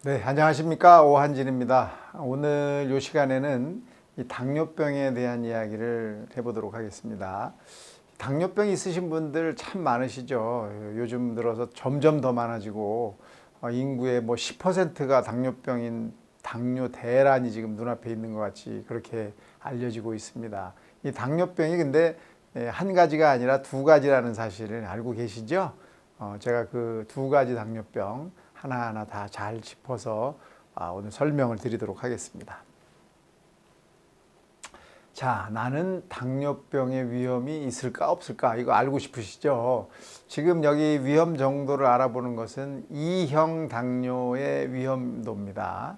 네, 안녕하십니까. 오한진입니다. 오늘 이 시간에는 이 당뇨병에 대한 이야기를 해보도록 하겠습니다. 당뇨병 있으신 분들 참 많으시죠. 요즘 들어서 점점 더 많아지고 인구의 뭐 10%가 당뇨병인 당뇨 대란이 지금 눈앞에 있는 것 같이 그렇게 알려지고 있습니다. 이 당뇨병이 근데 한 가지가 아니라 두 가지라는 사실을 알고 계시죠? 제가 그 두 가지 당뇨병 하나하나 다 잘 짚어서 오늘 설명을 드리도록 하겠습니다. 자, 나는 당뇨병의 위험이 있을까 없을까 이거 알고 싶으시죠? 지금 여기 위험 정도를 알아보는 것은 2형 당뇨의 위험도입니다.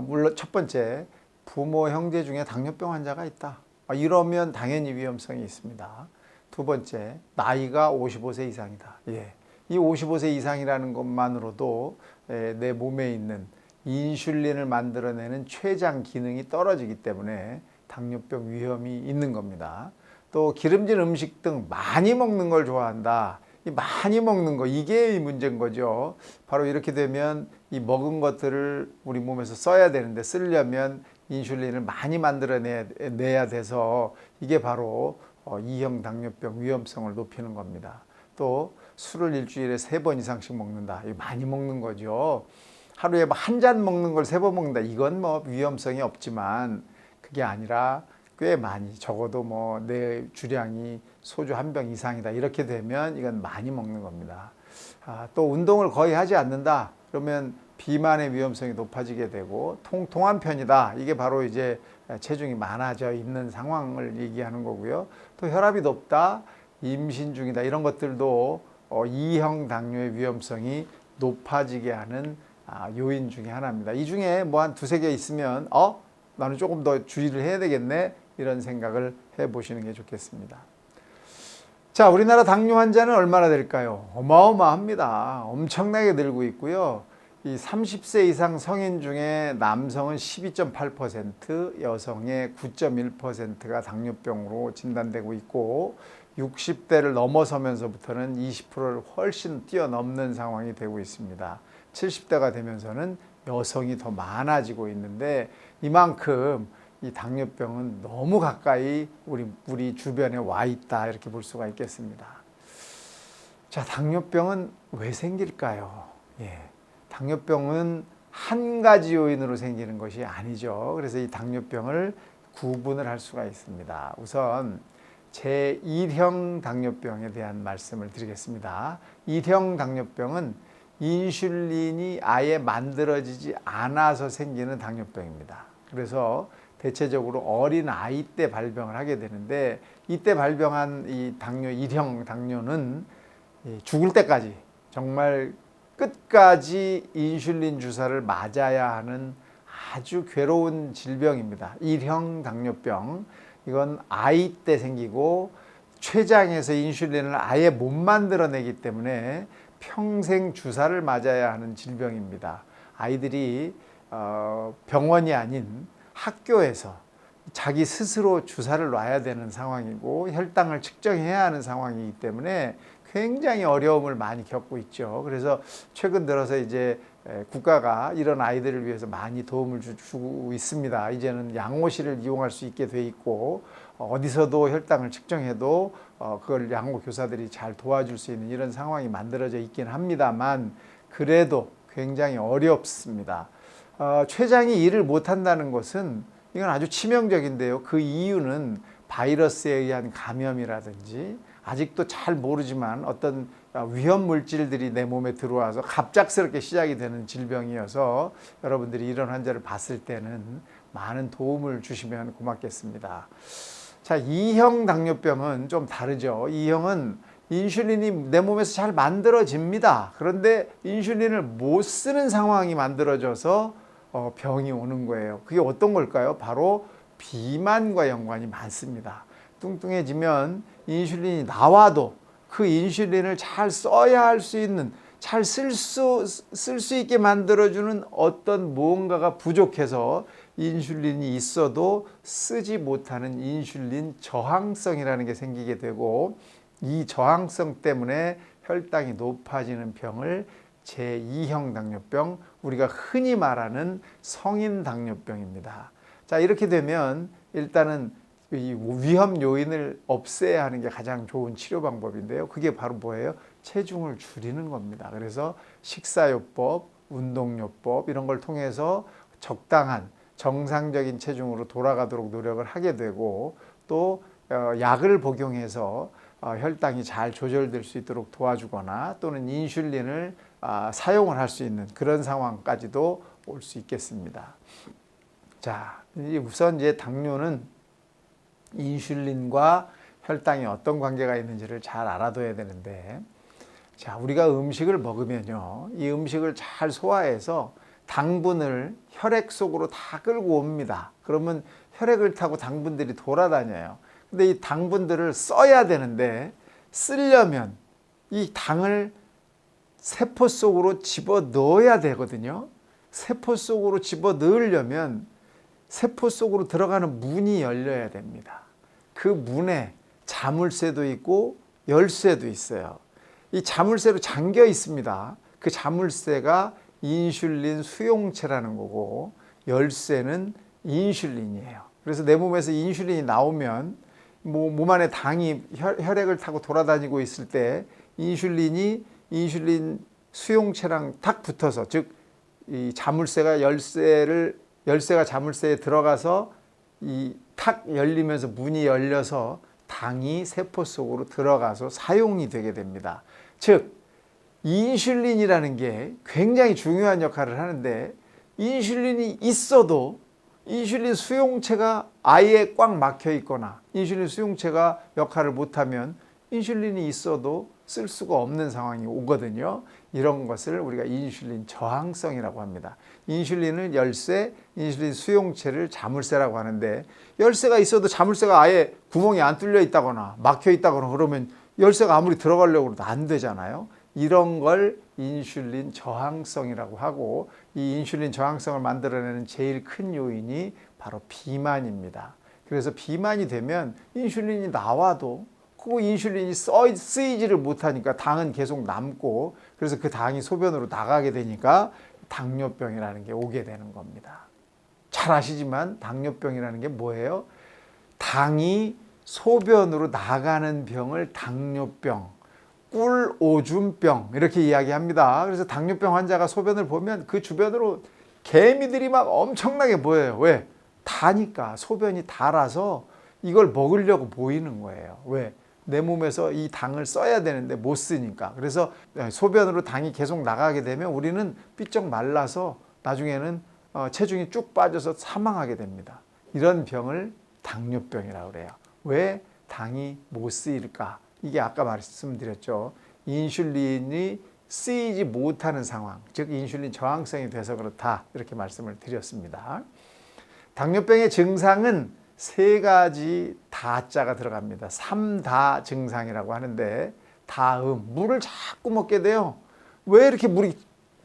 물론 첫 번째, 부모 형제 중에 당뇨병 환자가 있다. 이러면 당연히 위험성이 있습니다. 두 번째, 나이가 55세 이상이다. 예. 이 55세 이상이라는 것만으로도 내 몸에 있는 인슐린을 만들어내는 췌장 기능이 떨어지기 때문에 당뇨병 위험이 있는 겁니다. 또 기름진 음식 등 많이 먹는 걸 좋아한다. 이 많이 먹는 거 이게 문제인 거죠. 바로 이렇게 되면 이 먹은 것들을 우리 몸에서 써야 되는데 쓰려면 인슐린을 많이 만들어내야 돼서 이게 바로 2형 당뇨병 위험성을 높이는 겁니다. 또 술을 일주일에 3번 이상씩 먹는다. 이거 많이 먹는 거죠. 하루에 한 잔 먹는 걸 3번 먹는다. 이건 뭐 위험성이 없지만 그게 아니라 꽤 많이 적어도 뭐 내 주량이 소주 한 병 이상이다. 이렇게 되면 이건 많이 먹는 겁니다. 또 운동을 거의 하지 않는다. 그러면 비만의 위험성이 높아지게 되고 통통한 편이다. 이게 바로 이제 체중이 많아져 있는 상황을 얘기하는 거고요. 또 혈압이 높다. 임신 중이다. 이런 것들도 2형 당뇨의 위험성이 높아지게 하는 요인 중에 하나입니다. 이 중에 뭐 한 두세 개 있으면 나는 조금 더 주의를 해야 되겠네 이런 생각을 해보시는 게 좋겠습니다. 자, 우리나라 당뇨 환자는 얼마나 될까요? 어마어마합니다. 엄청나게 늘고 있고요. 이 30세 이상 성인 중에 남성은 12.8%, 여성의 9.1%가 당뇨병으로 진단되고 있고 60대를 넘어서면서부터는 20%를 훨씬 뛰어넘는 상황이 되고 있습니다. 70대가 되면서는 여성이 더 많아지고 있는데 이만큼 이 당뇨병은 너무 가까이 우리 주변에 와 있다 이렇게 볼 수가 있겠습니다. 자, 당뇨병은 왜 생길까요? 예, 당뇨병은 한 가지 요인으로 생기는 것이 아니죠. 그래서 이 당뇨병을 구분을 할 수가 있습니다. 우선 제1형 당뇨병에 대한 말씀을 드리겠습니다. 1형 당뇨병은 인슐린이 아예 만들어지지 않아서 생기는 당뇨병입니다. 그래서 대체적으로 어린 아이 때 발병을 하게 되는데 이때 발병한 이 당뇨 1형 당뇨는 죽을 때까지 정말 끝까지 인슐린 주사를 맞아야 하는 아주 괴로운 질병입니다. 1형 당뇨병. 이건 아이 때 생기고 췌장에서 인슐린을 아예 못 만들어내기 때문에 평생 주사를 맞아야 하는 질병입니다. 아이들이 병원이 아닌 학교에서 자기 스스로 주사를 놔야 되는 상황이고 혈당을 측정해야 하는 상황이기 때문에 굉장히 어려움을 많이 겪고 있죠. 그래서 최근 들어서 이제 국가가 이런 아이들을 위해서 많이 도움을 주고 있습니다. 이제는 양호실을 이용할 수 있게 돼 있고 어디서도 혈당을 측정해도 그걸 양호 교사들이 잘 도와줄 수 있는 이런 상황이 만들어져 있긴 합니다만 그래도 굉장히 어렵습니다. 췌장이 일을 못한다는 것은 이건 아주 치명적인데요. 그 이유는 바이러스에 의한 감염이라든지 아직도 잘 모르지만 어떤 위험 물질들이 내 몸에 들어와서 갑작스럽게 시작이 되는 질병이어서 여러분들이 이런 환자를 봤을 때는 많은 도움을 주시면 고맙겠습니다. 자, 2형 당뇨병은 좀 다르죠. 2형은 인슐린이 내 몸에서 잘 만들어집니다. 그런데 인슐린을 못 쓰는 상황이 만들어져서 병이 오는 거예요. 그게 어떤 걸까요? 바로 비만과 연관이 많습니다. 뚱뚱해지면 인슐린이 나와도 그 인슐린을 잘 써야 할 수 있는, 잘 쓸 수 있게 만들어주는 어떤 무언가가 부족해서 인슐린이 있어도 쓰지 못하는 인슐린 저항성이라는 게 생기게 되고 이 저항성 때문에 혈당이 높아지는 병을 제2형 당뇨병, 우리가 흔히 말하는 성인 당뇨병입니다. 자, 이렇게 되면 일단은 이 위험 요인을 없애야 하는 게 가장 좋은 치료 방법인데요. 그게 바로 뭐예요? 체중을 줄이는 겁니다. 그래서 식사요법, 운동요법 이런 걸 통해서 적당한 정상적인 체중으로 돌아가도록 노력을 하게 되고, 또 약을 복용해서 혈당이 잘 조절될 수 있도록 도와주거나 또는 인슐린을 사용을 할 수 있는 그런 상황까지도 올 수 있겠습니다. 자, 우선 이제 당뇨는 인슐린과 혈당이 어떤 관계가 있는지를 잘 알아둬야 되는데, 자, 우리가 음식을 먹으면요, 이 음식을 잘 소화해서 당분을 혈액 속으로 다 끌고 옵니다. 그러면 혈액을 타고 당분들이 돌아다녀요. 근데 이 당분들을 써야 되는데, 쓰려면 이 당을 세포 속으로 집어 넣어야 되거든요. 세포 속으로 집어 넣으려면 세포 속으로 들어가는 문이 열려야 됩니다. 그 문에 자물쇠도 있고 열쇠도 있어요. 이 자물쇠로 잠겨 있습니다. 그 자물쇠가 인슐린 수용체라는 거고, 열쇠는 인슐린이에요. 그래서 내 몸에서 인슐린이 나오면 몸 안에 당이 혈액을 타고 돌아다니고 있을 때 인슐린이 인슐린 수용체랑 탁 붙어서, 즉 이 자물쇠가 열쇠가 자물쇠에 들어가서 이 탁 열리면서 문이 열려서 당이 세포 속으로 들어가서 사용이 되게 됩니다. 즉 인슐린이라는 게 굉장히 중요한 역할을 하는데, 인슐린이 있어도 인슐린 수용체가 아예 꽉 막혀 있거나 인슐린 수용체가 역할을 못하면 인슐린이 있어도 쓸 수가 없는 상황이 오거든요. 이런 것을 우리가 인슐린 저항성이라고 합니다. 인슐린을 열쇠, 인슐린 수용체를 자물쇠라고 하는데, 열쇠가 있어도 자물쇠가 아예 구멍이 안 뚫려 있다거나 막혀 있다거나 그러면 열쇠가 아무리 들어가려고 해도 안 되잖아요. 이런 걸 인슐린 저항성이라고 하고, 이 인슐린 저항성을 만들어내는 제일 큰 요인이 바로 비만입니다. 그래서 비만이 되면 인슐린이 나와도 그 인슐린이 쓰이지를 못하니까 당은 계속 남고, 그래서 그 당이 소변으로 나가게 되니까 당뇨병이라는 게 오게 되는 겁니다. 잘 아시지만 당뇨병이라는 게 뭐예요? 당이 소변으로 나가는 병을 당뇨병, 꿀오줌병 이렇게 이야기합니다. 그래서 당뇨병 환자가 소변을 보면 그 주변으로 개미들이 막 엄청나게 보여요. 왜? 다니까, 소변이 달아서 이걸 먹으려고 모이는 거예요. 왜? 내 몸에서 이 당을 써야 되는데 못 쓰니까. 그래서 소변으로 당이 계속 나가게 되면 우리는 삐쩍 말라서 나중에는 체중이 쭉 빠져서 사망하게 됩니다. 이런 병을 당뇨병이라고 그래요. 왜 당이 못 쓰일까? 이게 아까 말씀드렸죠. 인슐린이 쓰이지 못하는 상황, 즉 인슐린 저항성이 돼서 그렇다, 이렇게 말씀을 드렸습니다. 당뇨병의 증상은 세 가지 다자가 들어갑니다. 3다 증상이라고 하는데, 다음, 물을 자꾸 먹게 돼요. 왜 이렇게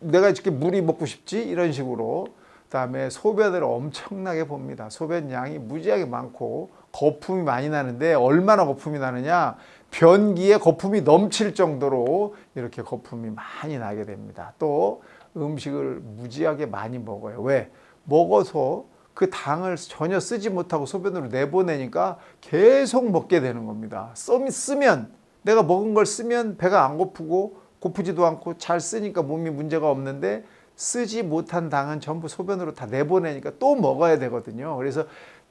내가 이렇게 물이 먹고 싶지? 이런 식으로. 그다음에 소변을 엄청나게 봅니다. 소변 양이 무지하게 많고 거품이 많이 나는데, 얼마나 거품이 나느냐? 변기에 거품이 넘칠 정도로 이렇게 거품이 많이 나게 됩니다. 또 음식을 무지하게 많이 먹어요. 왜? 먹어서 그 당을 전혀 쓰지 못하고 소변으로 내보내니까 계속 먹게 되는 겁니다. 쓰면, 내가 먹은 걸 쓰면 배가 안 고프고 고프지도 않고 잘 쓰니까 몸이 문제가 없는데, 쓰지 못한 당은 전부 소변으로 다 내보내니까 또 먹어야 되거든요. 그래서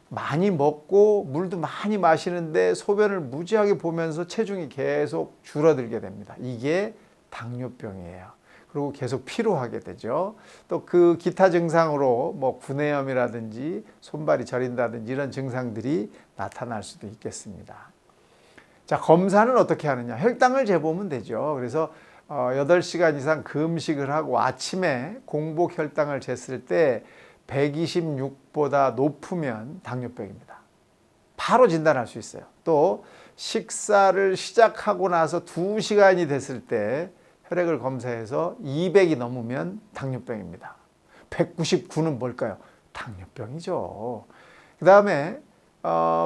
많이 먹고 물도 많이 마시는데 소변을 무지하게 보면서 체중이 계속 줄어들게 됩니다. 이게 당뇨병이에요. 그리고 계속 피로하게 되죠. 또 그 기타 증상으로 뭐 구내염이라든지 손발이 저린다든지 이런 증상들이 나타날 수도 있겠습니다. 자, 검사는 어떻게 하느냐? 혈당을 재보면 되죠. 그래서 8시간 이상 금식을 하고 아침에 공복 혈당을 쟀을 때 126보다 높으면 당뇨병입니다. 바로 진단할 수 있어요. 또 식사를 시작하고 나서 2시간이 됐을 때 혈액을 검사해서 200이 넘으면 당뇨병입니다. 199는 뭘까요? 당뇨병이죠. 그 다음에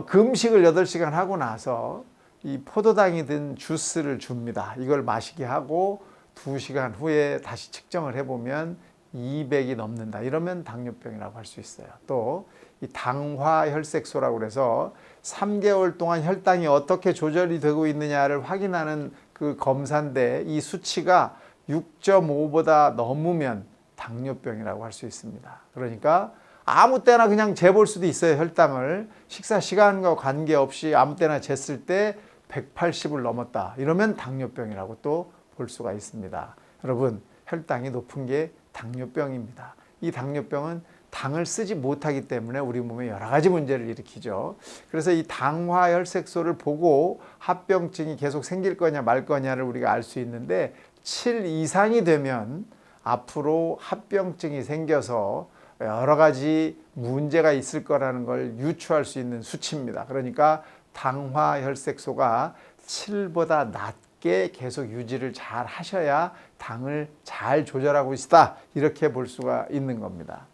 금식을 8시간 하고 나서 이 포도당이 든 주스를 줍니다. 이걸 마시게 하고 2시간 후에 다시 측정을 해보면 200이 넘는다. 이러면 당뇨병이라고 할 수 있어요. 또 이 당화혈색소라고 그래서 3개월 동안 혈당이 어떻게 조절이 되고 있느냐를 확인하는 그 검사인데 이 수치가 6.5보다 넘으면 당뇨병이라고 할 수 있습니다. 그러니까 아무 때나 그냥 재볼 수도 있어요. 혈당을 식사 시간과 관계없이 아무 때나 쟀을 때 180을 넘었다. 이러면 당뇨병이라고 또 볼 수가 있습니다. 여러분, 혈당이 높은 게 당뇨병입니다. 이 당뇨병은 당을 쓰지 못하기 때문에 우리 몸에 여러 가지 문제를 일으키죠. 그래서 이 당화혈색소를 보고 합병증이 계속 생길 거냐 말 거냐를 우리가 알 수 있는데 7 이상이 되면 앞으로 합병증이 생겨서 여러 가지 문제가 있을 거라는 걸 유추할 수 있는 수치입니다. 그러니까 당화혈색소가 7보다 낮게 계속 유지를 잘 하셔야 당을 잘 조절하고 있다. 이렇게 볼 수가 있는 겁니다.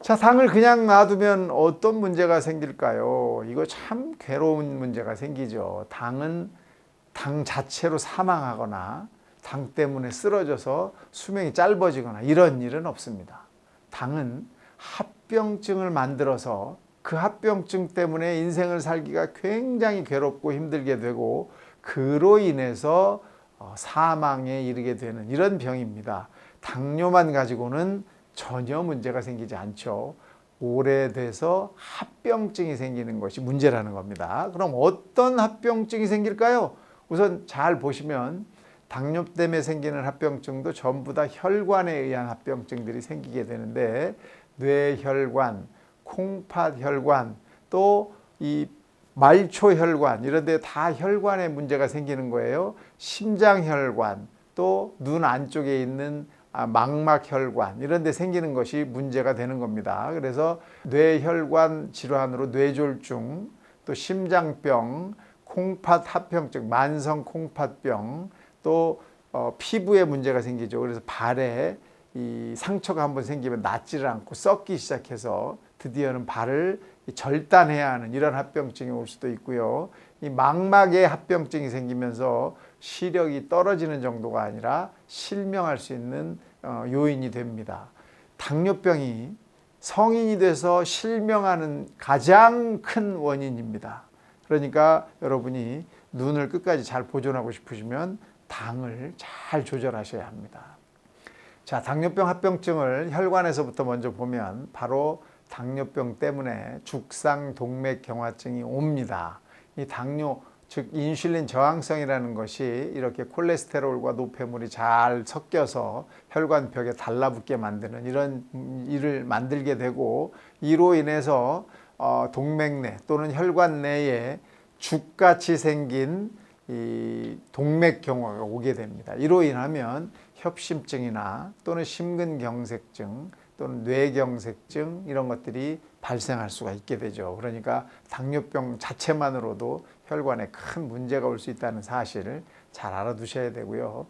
자, 당을 그냥 놔두면 어떤 문제가 생길까요? 이거 참 괴로운 문제가 생기죠. 당은 당 자체로 사망하거나 당 때문에 쓰러져서 수명이 짧아지거나 이런 일은 없습니다. 당은 합병증을 만들어서 그 합병증 때문에 인생을 살기가 굉장히 괴롭고 힘들게 되고 그로 인해서 사망에 이르게 되는 이런 병입니다. 당뇨만 가지고는 전혀 문제가 생기지 않죠. 오래돼서 합병증이 생기는 것이 문제라는 겁니다. 그럼 어떤 합병증이 생길까요? 우선 잘 보시면 당뇨 때문에 생기는 합병증도 전부 다 혈관에 의한 합병증들이 생기게 되는데 뇌혈관, 콩팥혈관, 또 이 말초혈관 이런 데 다 혈관에 문제가 생기는 거예요. 심장혈관, 또 눈 안쪽에 있는 망막혈관 이런 데 생기는 것이 문제가 되는 겁니다. 그래서 뇌혈관 질환으로 뇌졸중, 또 심장병, 콩팥 합병증, 만성 콩팥병, 또 피부에 문제가 생기죠. 그래서 발에 이 상처가 한번 생기면 낫지를 않고 썩기 시작해서 드디어는 발을 절단해야 하는 이런 합병증이 올 수도 있고요. 이 망막에 합병증이 생기면서 시력이 떨어지는 정도가 아니라 실명할 수 있는 요인이 됩니다. 당뇨병이 성인이 돼서 실명하는 가장 큰 원인입니다. 그러니까 여러분이 눈을 끝까지 잘 보존하고 싶으시면 당을 잘 조절하셔야 합니다. 자, 당뇨병 합병증을 혈관에서부터 먼저 보면 바로 당뇨병 때문에 죽상동맥경화증이 옵니다. 이 당뇨, 즉 인슐린 저항성이라는 것이 이렇게 콜레스테롤과 노폐물이 잘 섞여서 혈관벽에 달라붙게 만드는 이런 일을 만들게 되고 이로 인해서 동맥내 또는 혈관 내에 죽같이 생긴 이 동맥경화가 오게 됩니다. 이로 인하면 협심증이나 또는 심근경색증 또는 뇌경색증 이런 것들이 발생할 수가 있게 되죠. 그러니까 당뇨병 자체만으로도 혈관에 큰 문제가 올 수 있다는 사실을 잘 알아두셔야 되고요.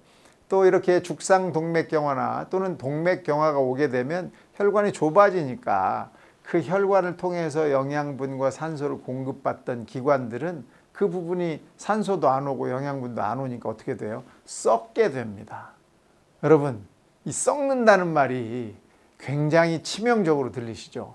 또 이렇게 죽상동맥경화나 또는 동맥경화가 오게 되면 혈관이 좁아지니까 그 혈관을 통해서 영양분과 산소를 공급받던 기관들은 그 부분이 산소도 안 오고 영양분도 안 오니까 어떻게 돼요? 썩게 됩니다. 여러분, 이 썩는다는 말이 굉장히 치명적으로 들리시죠?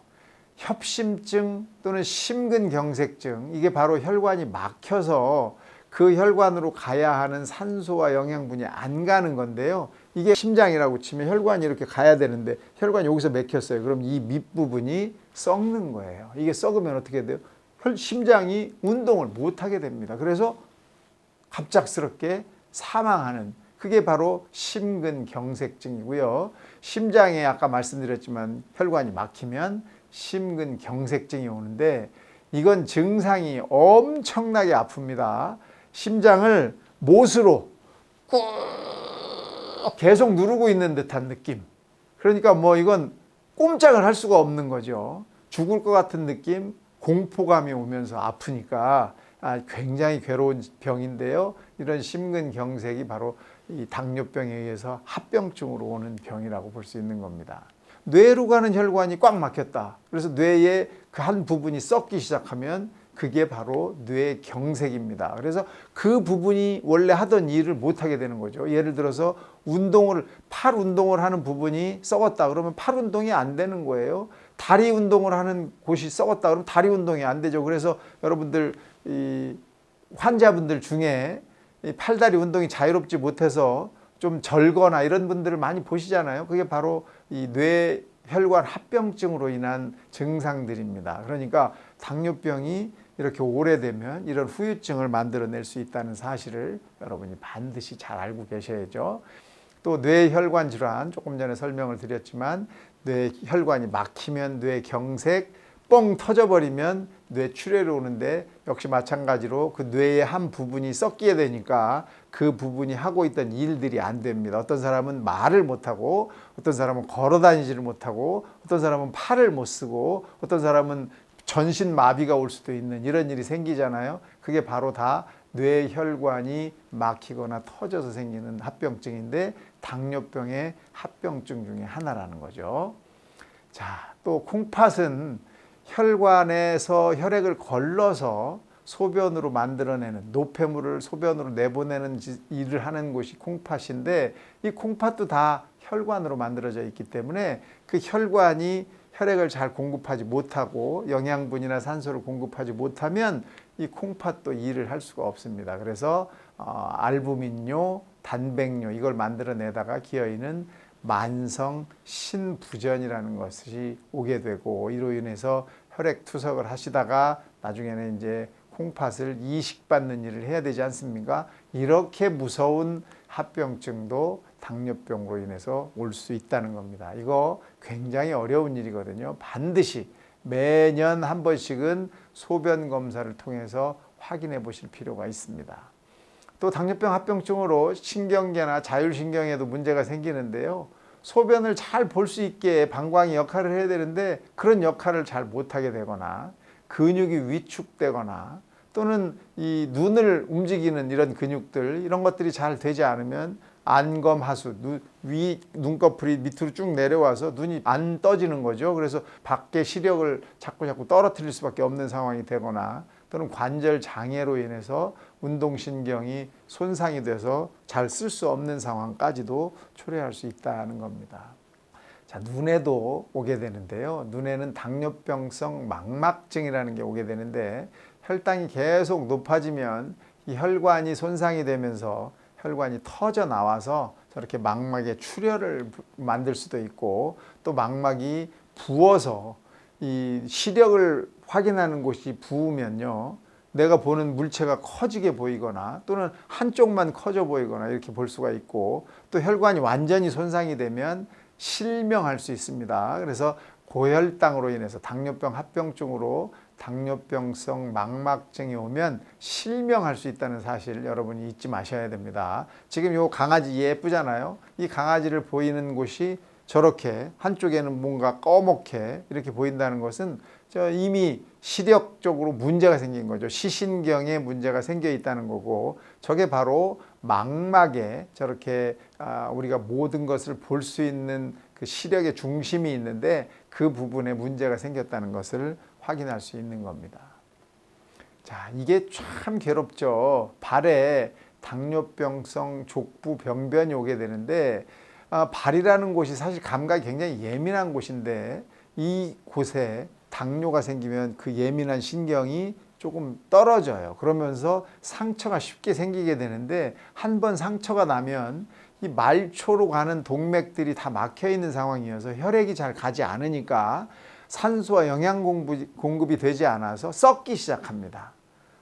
협심증 또는 심근경색증, 이게 바로 혈관이 막혀서 그 혈관으로 가야 하는 산소와 영양분이 안 가는 건데요. 이게 심장이라고 치면 혈관이 이렇게 가야 되는데 혈관이 여기서 막혔어요. 그럼 이 밑부분이 썩는 거예요. 이게 썩으면 어떻게 돼요? 심장이 운동을 못하게 됩니다. 그래서 갑작스럽게 사망하는, 그게 바로 심근경색증이고요. 심장에 아까 말씀드렸지만 혈관이 막히면 심근경색증이 오는데 이건 증상이 엄청나게 아픕니다. 심장을 못으로 꾹 계속 누르고 있는 듯한 느낌. 그러니까 뭐 이건 꼼짝을 할 수가 없는 거죠. 죽을 것 같은 느낌, 공포감이 오면서 아프니까 굉장히 괴로운 병인데요. 이런 심근경색이 바로 이 당뇨병에 의해서 합병증으로 오는 병이라고 볼 수 있는 겁니다. 뇌로 가는 혈관이 꽉 막혔다. 그래서 뇌의 그 한 부분이 썩기 시작하면 그게 바로 뇌경색입니다. 그래서 그 부분이 원래 하던 일을 못하게 되는 거죠. 예를 들어서 팔 운동을 하는 부분이 썩었다 그러면 팔 운동이 안 되는 거예요. 다리 운동을 하는 곳이 썩었다 그러면 다리 운동이 안 되죠. 그래서 여러분들 이 환자분들 중에 이 팔다리 운동이 자유롭지 못해서 좀 절거나 이런 분들을 많이 보시잖아요. 그게 바로 이 뇌혈관 합병증으로 인한 증상들입니다. 그러니까 당뇨병이 이렇게 오래되면 이런 후유증을 만들어낼 수 있다는 사실을 여러분이 반드시 잘 알고 계셔야죠. 또 뇌혈관 질환, 조금 전에 설명을 드렸지만 뇌혈관이 막히면 뇌경색, 뻥 터져버리면 뇌출혈이 오는데 역시 마찬가지로 그 뇌의 한 부분이 썩게 되니까 그 부분이 하고 있던 일들이 안 됩니다. 어떤 사람은 말을 못하고, 어떤 사람은 걸어 다니지를 못하고, 어떤 사람은 팔을 못 쓰고, 어떤 사람은 전신 마비가 올 수도 있는 이런 일이 생기잖아요. 그게 바로 다 뇌혈관이 막히거나 터져서 생기는 합병증인데 당뇨병의 합병증 중에 하나라는 거죠. 자, 또 콩팥은 혈관에서 혈액을 걸러서 소변으로 만들어내는, 노폐물을 소변으로 내보내는 일을 하는 곳이 콩팥인데 이 콩팥도 다 혈관으로 만들어져 있기 때문에 그 혈관이 혈액을 잘 공급하지 못하고 영양분이나 산소를 공급하지 못하면 이 콩팥도 일을 할 수가 없습니다. 그래서 알부민뇨, 단백뇨 이걸 만들어내다가 기어이는 만성 신부전이라는 것이 오게 되고, 이로 인해서 혈액 투석을 하시다가 나중에는 이제 콩팥을 이식받는 일을 해야 되지 않습니까? 이렇게 무서운 합병증도 당뇨병으로 인해서 올 수 있다는 겁니다. 이거 굉장히 어려운 일이거든요. 반드시 매년 한 번씩은 소변 검사를 통해서 확인해 보실 필요가 있습니다. 또 당뇨병 합병증으로 신경계나 자율신경에도 문제가 생기는데요. 소변을 잘 볼 수 있게 방광이 역할을 해야 되는데 그런 역할을 잘 못하게 되거나 근육이 위축되거나 또는 이 눈을 움직이는 이런 근육들 이런 것들이 잘 되지 않으면 안검하수, 눈꺼풀이 밑으로 쭉 내려와서 눈이 안 떠지는 거죠. 그래서 밖에 시력을 자꾸 떨어뜨릴 수밖에 없는 상황이 되거나 또는 관절 장애로 인해서 운동신경이 손상이 돼서 잘 쓸 수 없는 상황까지도 초래할 수 있다는 겁니다. 자, 눈에도 오게 되는데요. 눈에는 당뇨병성 망막증이라는 게 오게 되는데 혈당이 계속 높아지면 이 혈관이 손상이 되면서 혈관이 터져 나와서 저렇게 망막에 출혈을 만들 수도 있고, 또 망막이 부어서 이 시력을 확인하는 곳이 부으면요, 내가 보는 물체가 커지게 보이거나 또는 한쪽만 커져 보이거나 이렇게 볼 수가 있고, 또 혈관이 완전히 손상이 되면 실명할 수 있습니다. 그래서 고혈당으로 인해서 당뇨병 합병증으로 당뇨병성 망막증이 오면 실명할 수 있다는 사실 여러분이 잊지 마셔야 됩니다. 지금 이 강아지 예쁘잖아요. 이 강아지를 보이는 곳이 저렇게 한쪽에는 뭔가 꺼멓게 이렇게 보인다는 것은 이미 시력적으로 문제가 생긴 거죠. 시신경에 문제가 생겨 있다는 거고, 저게 바로 망막에 저렇게 우리가 모든 것을 볼 수 있는 그 시력의 중심이 있는데 그 부분에 문제가 생겼다는 것을 확인할 수 있는 겁니다. 자, 이게 참 괴롭죠. 발에 당뇨병성 족부 병변이 오게 되는데 발이라는 곳이 사실 감각이 굉장히 예민한 곳인데 이 곳에 당뇨가 생기면 그 예민한 신경이 조금 떨어져요. 그러면서 상처가 쉽게 생기게 되는데 한 번 상처가 나면 이 말초로 가는 동맥들이 다 막혀 있는 상황이어서 혈액이 잘 가지 않으니까 산소와 영양 공급이 되지 않아서 썩기 시작합니다.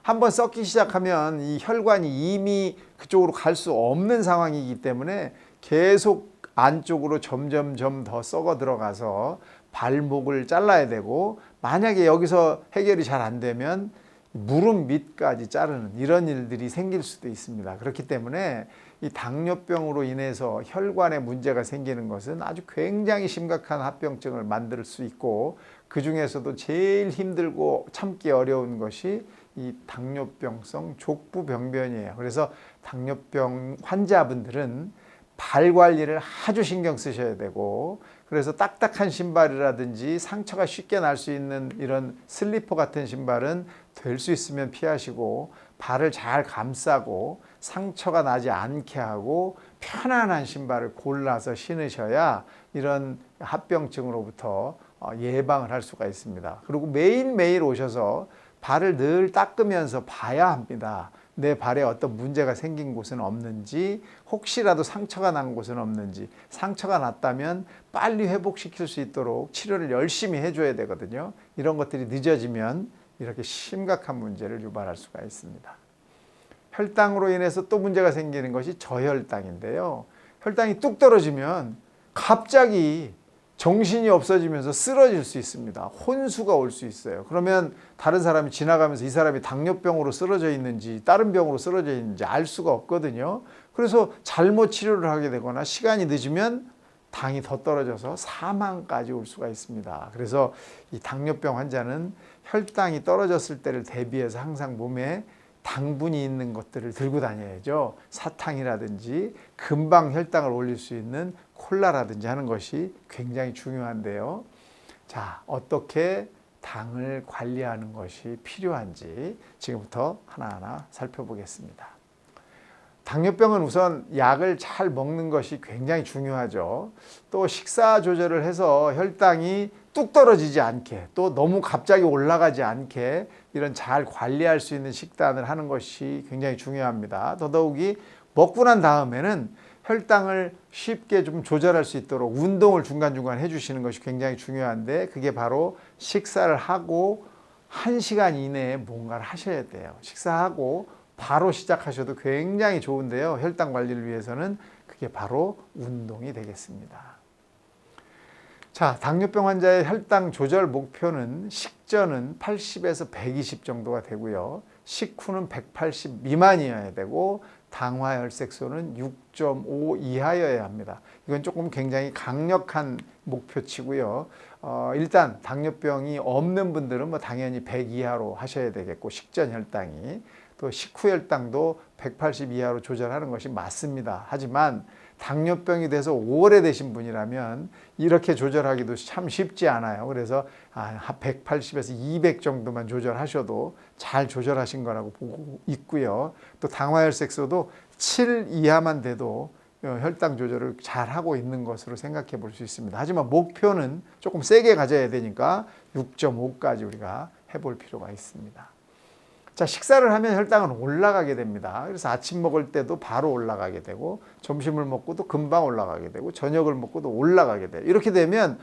한번 썩기 시작하면 이 혈관이 이미 그쪽으로 갈 수 없는 상황이기 때문에 계속 안쪽으로 점점 더 썩어 들어가서 발목을 잘라야 되고, 만약에 여기서 해결이 잘 안 되면 무릎 밑까지 자르는 이런 일들이 생길 수도 있습니다. 그렇기 때문에 이 당뇨병으로 인해서 혈관에 문제가 생기는 것은 아주 굉장히 심각한 합병증을 만들 수 있고, 그 중에서도 제일 힘들고 참기 어려운 것이 이 당뇨병성 족부병변이에요. 그래서 당뇨병 환자분들은 발 관리를 아주 신경 쓰셔야 되고, 그래서 딱딱한 신발이라든지 상처가 쉽게 날 수 있는 이런 슬리퍼 같은 신발은 될 수 있으면 피하시고, 발을 잘 감싸고 상처가 나지 않게 하고 편안한 신발을 골라서 신으셔야 이런 합병증으로부터 예방을 할 수가 있습니다. 그리고 매일매일 오셔서 발을 늘 닦으면서 봐야 합니다. 내 발에 어떤 문제가 생긴 곳은 없는지, 혹시라도 상처가 난 곳은 없는지, 상처가 났다면 빨리 회복시킬 수 있도록 치료를 열심히 해줘야 되거든요. 이런 것들이 늦어지면 이렇게 심각한 문제를 유발할 수가 있습니다. 혈당으로 인해서 또 문제가 생기는 것이 저혈당인데요. 혈당이 뚝 떨어지면 갑자기 정신이 없어지면서 쓰러질 수 있습니다. 혼수가 올 수 있어요. 그러면 다른 사람이 지나가면서 이 사람이 당뇨병으로 쓰러져 있는지 다른 병으로 쓰러져 있는지 알 수가 없거든요. 그래서 잘못 치료를 하게 되거나 시간이 늦으면 당이 더 떨어져서 사망까지 올 수가 있습니다. 그래서 이 당뇨병 환자는 혈당이 떨어졌을 때를 대비해서 항상 몸에 당분이 있는 것들을 들고 다녀야죠. 사탕이라든지 금방 혈당을 올릴 수 있는 콜라라든지 하는 것이 굉장히 중요한데요. 자, 어떻게 당을 관리하는 것이 필요한지 지금부터 하나하나 살펴보겠습니다. 당뇨병은 우선 약을 잘 먹는 것이 굉장히 중요하죠. 또 식사 조절을 해서 혈당이 뚝 떨어지지 않게, 또 너무 갑자기 올라가지 않게 이런 잘 관리할 수 있는 식단을 하는 것이 굉장히 중요합니다. 더더욱이 먹고 난 다음에는 혈당을 쉽게 좀 조절할 수 있도록 운동을 중간중간 해주시는 것이 굉장히 중요한데, 그게 바로 식사를 하고 1시간 이내에 뭔가를 하셔야 돼요. 식사하고 바로 시작하셔도 굉장히 좋은데요. 혈당 관리를 위해서는 그게 바로 운동이 되겠습니다. 자, 당뇨병 환자의 혈당 조절 목표는 식전은 80에서 120 정도가 되고요. 식후는 180 미만이어야 되고 당화혈색소는 6.5 이하여야 합니다. 이건 조금 굉장히 강력한 목표치고요. 일단 당뇨병이 없는 분들은 뭐 당연히 100 이하로 하셔야 되겠고, 식전 혈당이 또 식후 혈당도 180 이하로 조절하는 것이 맞습니다. 하지만 당뇨병이 돼서 오래되신 분이라면 이렇게 조절하기도 참 쉽지 않아요. 그래서 180에서 200 정도만 조절하셔도 잘 조절하신 거라고 보고 있고요. 또 당화혈색소도 7 이하만 돼도 혈당 조절을 잘 하고 있는 것으로 생각해 볼 수 있습니다. 하지만 목표는 조금 세게 가져야 되니까 6.5까지 우리가 해볼 필요가 있습니다. 자, 식사를 하면 혈당은 올라가게 됩니다. 그래서 아침 먹을 때도 바로 올라가게 되고, 점심을 먹고도 금방 올라가게 되고, 저녁을 먹고도 올라가게 돼요. 이렇게 되면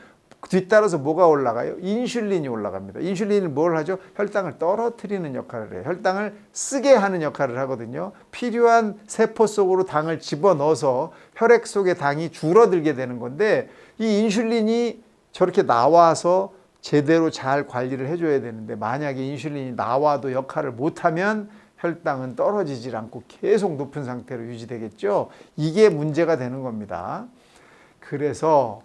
뒤따라서 뭐가 올라가요? 인슐린이 올라갑니다. 인슐린이 뭘 하죠? 혈당을 떨어뜨리는 역할을 해요. 혈당을 쓰게 하는 역할을 하거든요. 필요한 세포 속으로 당을 집어넣어서 혈액 속의 당이 줄어들게 되는 건데, 이 인슐린이 저렇게 나와서 제대로 잘 관리를 해줘야 되는데, 만약에 인슐린이 나와도 역할을 못하면 혈당은 떨어지질 않고 계속 높은 상태로 유지되겠죠. 이게 문제가 되는 겁니다. 그래서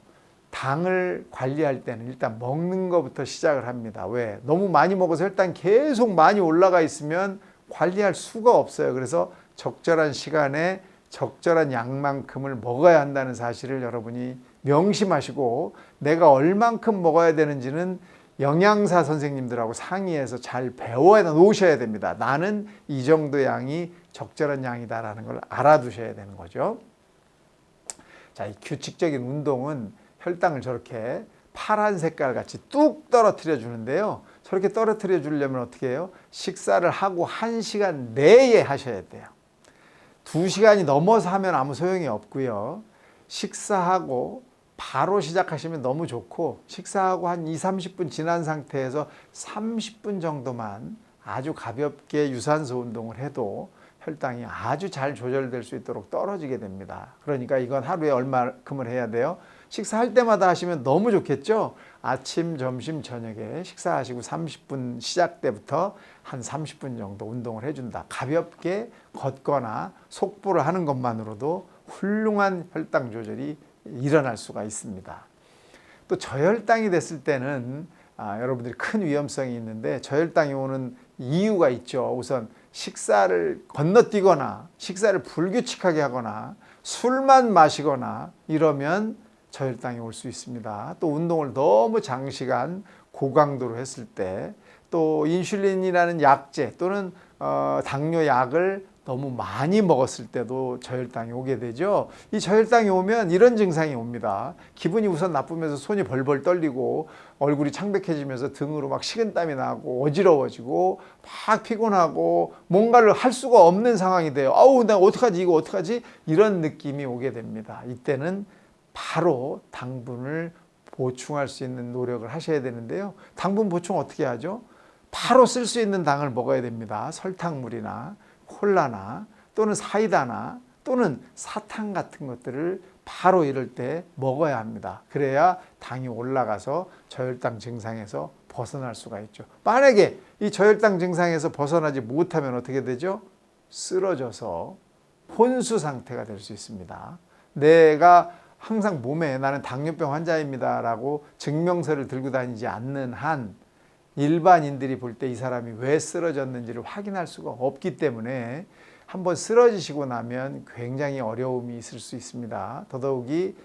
당을 관리할 때는 일단 먹는 것부터 시작을 합니다. 왜? 너무 많이 먹어서 혈당이 계속 많이 올라가 있으면 관리할 수가 없어요. 그래서 적절한 시간에 적절한 양만큼을 먹어야 한다는 사실을 여러분이 명심하시고, 내가 얼만큼 먹어야 되는지는 영양사 선생님들하고 상의해서 잘 배워 놓으셔야 됩니다. 나는 이 정도 양이 적절한 양이다라는 걸 알아두셔야 되는 거죠. 자, 이 규칙적인 운동은 혈당을 저렇게 파란 색깔 같이 뚝 떨어뜨려 주는데요. 저렇게 떨어뜨려 주려면 어떻게 해요? 식사를 하고 1시간 내에 하셔야 돼요. 2시간이 넘어서 하면 아무 소용이 없고요. 식사하고 바로 시작하시면 너무 좋고, 식사하고 한 20-30분 지난 상태에서 30분 정도만 아주 가볍게 유산소 운동을 해도 혈당이 아주 잘 조절될 수 있도록 떨어지게 됩니다. 그러니까 이건 하루에 얼마큼을 해야 돼요? 식사할 때마다 하시면 너무 좋겠죠? 아침, 점심, 저녁에 식사하시고 30분 시작 때부터 한 30분 정도 운동을 해준다. 가볍게 걷거나 속보를 하는 것만으로도 훌륭한 혈당 조절이 일어날 수가 있습니다. 또 저혈당이 됐을 때는 여러분들이 큰 위험성이 있는데, 저혈당이 오는 이유가 있죠. 우선 식사를 건너뛰거나 식사를 불규칙하게 하거나 술만 마시거나 이러면 저혈당이 올 수 있습니다. 또 운동을 너무 장시간 고강도로 했을 때, 또 인슐린이라는 약제 또는 당뇨 약을 너무 많이 먹었을 때도 저혈당이 오게 되죠. 이 저혈당이 오면 이런 증상이 옵니다. 기분이 우선 나쁘면서 손이 벌벌 떨리고 얼굴이 창백해지면서 등으로 막 식은땀이 나고 어지러워지고 막 피곤하고 뭔가를 할 수가 없는 상황이 돼요. 아우, 나 어떡하지, 이거 어떡하지? 이런 느낌이 오게 됩니다. 이때는 바로 당분을 보충할 수 있는 노력을 하셔야 되는데요. 당분 보충 어떻게 하죠? 바로 쓸 수 있는 당을 먹어야 됩니다. 설탕물이나 콜라나 또는 사이다나 또는 사탕 같은 것들을 바로 이럴 때 먹어야 합니다. 그래야 당이 올라가서 저혈당 증상에서 벗어날 수가 있죠. 만약에 이 저혈당 증상에서 벗어나지 못하면 어떻게 되죠? 쓰러져서 혼수 상태가 될 수 있습니다. 내가 항상 몸에 나는 당뇨병 환자입니다 라고 증명서를 들고 다니지 않는 한 일반인들이 볼 때 이 사람이 왜 쓰러졌는지를 확인할 수가 없기 때문에 한번 쓰러지시고 나면 굉장히 어려움이 있을 수 있습니다. 더더욱이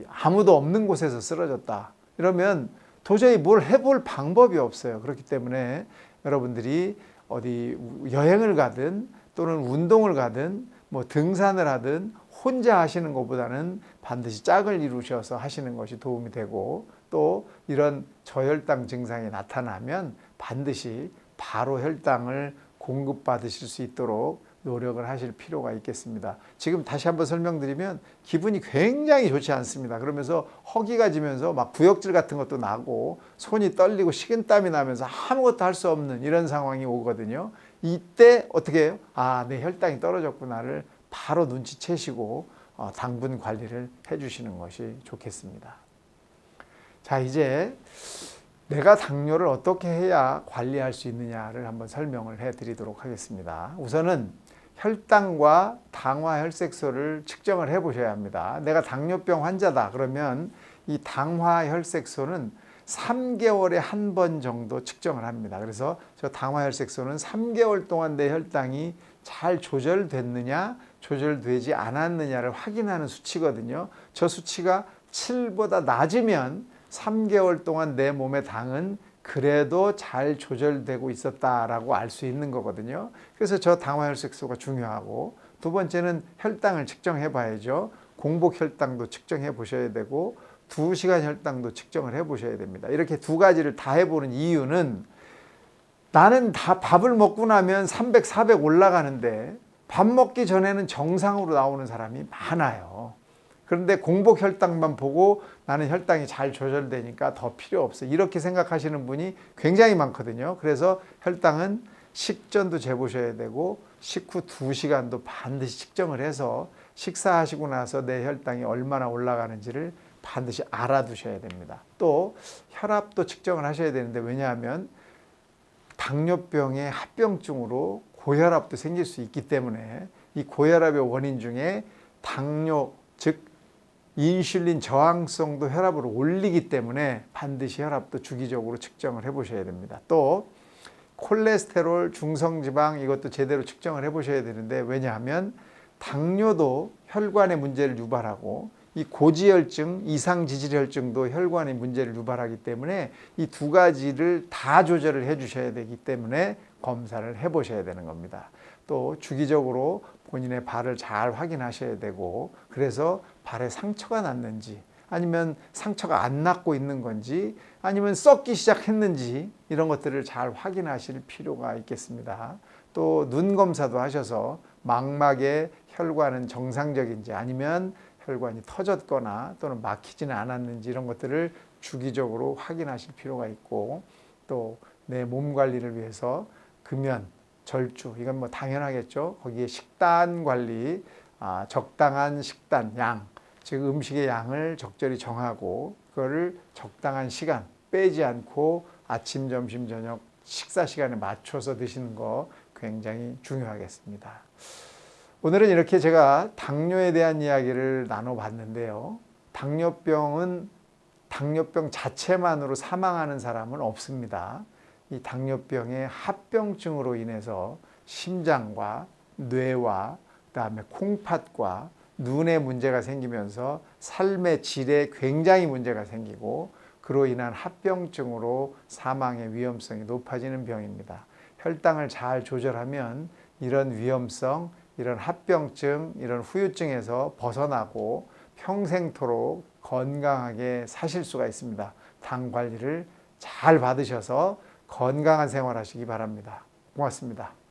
아무도 없는 곳에서 쓰러졌다. 이러면 도저히 뭘 해볼 방법이 없어요. 그렇기 때문에 여러분들이 어디 여행을 가든 또는 운동을 가든 뭐 등산을 하든 혼자 하시는 것보다는 반드시 짝을 이루셔서 하시는 것이 도움이 되고, 또 이런 저혈당 증상이 나타나면 반드시 바로 혈당을 공급받으실 수 있도록 노력을 하실 필요가 있겠습니다. 지금 다시 한번 설명드리면 기분이 굉장히 좋지 않습니다. 그러면서 허기가 지면서 막 구역질 같은 것도 나고 손이 떨리고 식은땀이 나면서 아무것도 할 수 없는 이런 상황이 오거든요. 이때 어떻게 해요? 아, 내 혈당이 떨어졌구나를 바로 눈치채시고 당분 관리를 해주시는 것이 좋겠습니다. 자, 이제 내가 당뇨를 어떻게 해야 관리할 수 있느냐를 한번 설명을 해드리도록 하겠습니다. 우선은 혈당과 당화혈색소를 측정을 해 보셔야 합니다. 내가 당뇨병 환자다 그러면 이 당화혈색소는 3개월에 한 번 정도 측정을 합니다. 그래서 저 당화혈색소는 3개월 동안 내 혈당이 잘 조절됐느냐 조절되지 않았느냐를 확인하는 수치거든요. 저 수치가 7보다 낮으면 3개월 동안 내 몸의 당은 그래도 잘 조절되고 있었다라고 알 수 있는 거거든요. 그래서 저 당화혈색소가 중요하고, 두 번째는 혈당을 측정해 봐야죠. 공복 혈당도 측정해 보셔야 되고 2시간 혈당도 측정을 해 보셔야 됩니다. 이렇게 두 가지를 다 해보는 이유는, 나는 다 밥을 먹고 나면 300, 400 올라가는데 밥 먹기 전에는 정상으로 나오는 사람이 많아요. 그런데 공복 혈당만 보고 나는 혈당이 잘 조절되니까 더 필요 없어, 이렇게 생각하시는 분이 굉장히 많거든요. 그래서 혈당은 식전도 재보셔야 되고 식후 2시간도 반드시 측정을 해서 식사하시고 나서 내 혈당이 얼마나 올라가는지를 반드시 알아두셔야 됩니다. 또 혈압도 측정을 하셔야 되는데, 왜냐하면 당뇨병의 합병증으로 고혈압도 생길 수 있기 때문에 이 고혈압의 원인 중에 당뇨, 즉 인슐린 저항성도 혈압을 올리기 때문에 반드시 혈압도 주기적으로 측정을 해 보셔야 됩니다. 또 콜레스테롤, 중성지방 이것도 제대로 측정을 해 보셔야 되는데, 왜냐하면 당뇨도 혈관의 문제를 유발하고 이 고지혈증, 이상지질혈증도 혈관의 문제를 유발하기 때문에 이 두 가지를 다 조절을 해 주셔야 되기 때문에 검사를 해 보셔야 되는 겁니다. 또 주기적으로 본인의 발을 잘 확인하셔야 되고, 그래서 발에 상처가 났는지 아니면 상처가 안 났고 있는 건지 아니면 썩기 시작했는지 이런 것들을 잘 확인하실 필요가 있겠습니다. 또 눈 검사도 하셔서 망막의 혈관은 정상적인지 아니면 혈관이 터졌거나 또는 막히지는 않았는지 이런 것들을 주기적으로 확인하실 필요가 있고, 또 내 몸 관리를 위해서 금연, 절주, 이건 뭐 당연하겠죠. 거기에 식단 관리, 적당한 식단 양, 즉 음식의 양을 적절히 정하고 그거를 적당한 시간 빼지 않고 아침, 점심, 저녁 식사 시간에 맞춰서 드시는 거 굉장히 중요하겠습니다. 오늘은 이렇게 제가 당뇨에 대한 이야기를 나눠봤는데요. 당뇨병 자체만으로 사망하는 사람은 없습니다. 이 당뇨병의 합병증으로 인해서 심장과 뇌와 그다음에 콩팥과 눈에 문제가 생기면서 삶의 질에 굉장히 문제가 생기고 그로 인한 합병증으로 사망의 위험성이 높아지는 병입니다. 혈당을 잘 조절하면 이런 위험성, 이런 합병증, 이런 후유증에서 벗어나고 평생토록 건강하게 사실 수가 있습니다. 당 관리를 잘 받으셔서 건강한 생활 하시기 바랍니다. 고맙습니다.